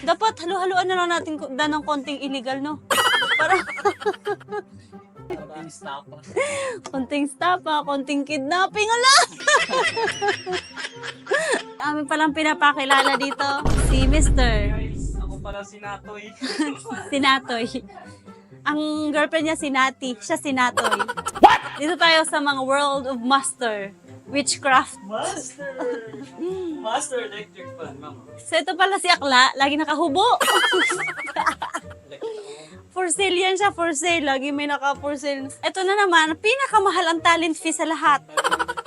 Dapat halo-haloan na lang natin ng konting illegal, no? Para konting stapa, konting kidnapping, ala! Amin palang pinapakilala dito, si Mr. Guys, ako pala si Natoy. Si Natoy. Ang girlfriend niya si Nati, siya si Natoy. What? Dito tayo sa mga world of master, witchcraft. Master! Master electric fan, mama. So ito pala si Akla, lagi nakahubo. For sale yan siya, for sale. Lagi may naka-for sale. Ito na naman, pinakamahal ang talent fee sa lahat.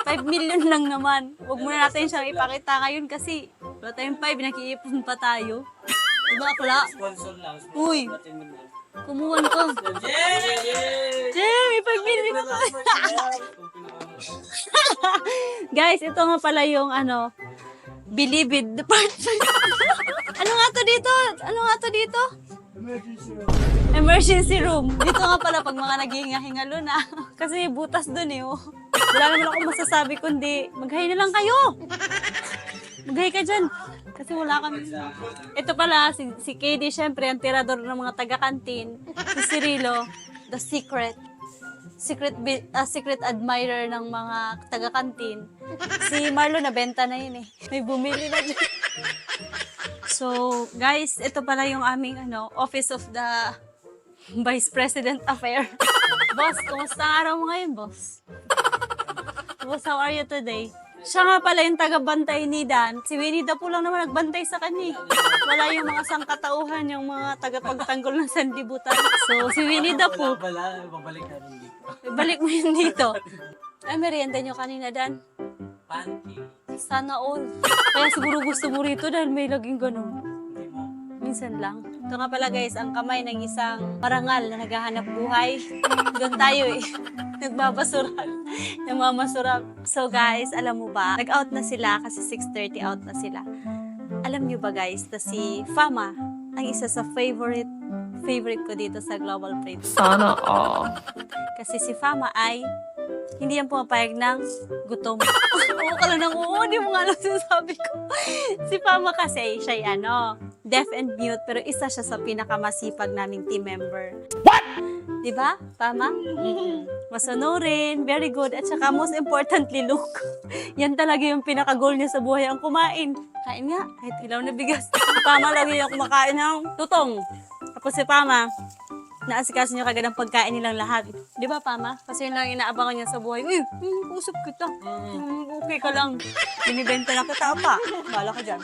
5 million lang naman. Huwag muna natin siyang ipakita ngayon kasi wala tayong 5, nakiipon pa tayo. Diba, Akla? Sponsor lang. Uy, kumuhan ko. Yay! Jay, may 5 million na tayo. Guys, ito nga pala yung Bilibid department. Ano nga to dito? Ano nga to dito? Emergency room. Dito nga pala pag mga naghihinga-hingalo na. Kasi butas dun eh. Oh. Wala naman ako masasabi kundi maghay na lang kayo. Maghay ka dyan. Kasi wala kami. Ito pala, si KD, syempre, ang tirador ng mga taga-kantin. Si Cirilo, the secret admirer ng mga taga-kantin. Si Marlo, nabenta na yun eh. May bumili na dyan. So, guys, ito pala yung aming Office of the Vice President Affair. Boss, kumusta ang araw mo ngayon, boss? Boss, how are you today? Siya nga pala yung taga-bantay ni Dan. Si Winnie the Pooh lang naman nagbantay sa kanya. Wala yung mga sangkatauhan, yung mga taga-pagtanggol ng sandibutan. So, si Winnie the Pooh. Wala, babalik na rin dito. Balik mo yun dito. Ay, merienda nyo kanina, Dan. Pancake. Sana all. Kaya siguro gusto mo rito dahil may laging ganun. Hindi mo. Minsan lang. Ito nga pala guys, ang kamay ng isang marangal na naghahanap buhay. Doon tayo eh. Nagbabasural. Namamasural. So guys, alam mo ba, nag-out na sila kasi 6:30 out na sila. Alam niyo ba guys, na si Fama, ang isa sa favorite ko dito sa Global Prince. Sana all. Kasi si Fama ay hindi yan pumapayag ng gutom. Oo ka lang ng oo, di mo nga alam sinasabi ko. Si Fama kasi, siya deaf and mute, pero isa siya sa pinakamasipag naming team member. What? Diba, Fama? Masunurin, very good, at saka most importantly, look. Yan talaga yung pinaka-goal niya sa buhay, ang kumain. Kain nga, kahit ilaw na bigas. Si Fama lagi yung kumakain ng tutong. Tapos si Fama, naasikaso niya kagad ang pagkain nilang lahat. Di ba, Pama? Kasi yun lang inaabangan niya sa buhay. Uy, usap kita. Okay ka lang. Binibenta na kita pa. Bala ka dyan.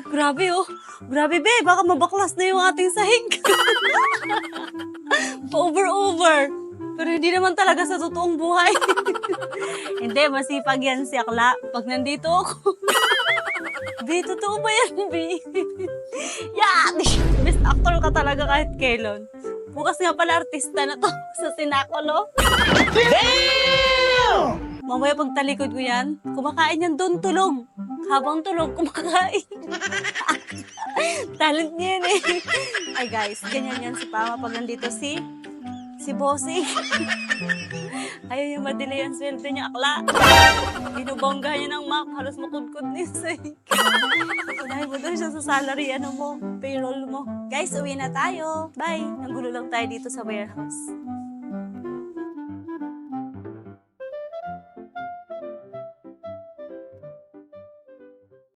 Grabe, oh. Grabe, be. Baka mabaklas na yung ating sahig. Over. Pero hindi naman talaga sa totoong buhay. Hindi, masipag yan si Akla. Pag nandito ako. Be, totoo ba yan, be? Yeah! Best actor ka talaga kahit kailan. Bukas nga pala artista na to sa Sinakolo. Damn! Mamaya pag talikod ko yan, kumakain yan doon tulog. Habang tulog, kumakain. Talent niya yan eh. Ay guys, ganyan yan si Pama pag nandito si Bossing. Ayaw niya madelay ang sweldo niya, Akla. Binubongga niya ng map, halos makudkod niya sa'yo. Unahin mo doon siya sa salary, payroll mo. Guys, uwi na tayo. Bye! Nanggulo lang tayo dito sa warehouse.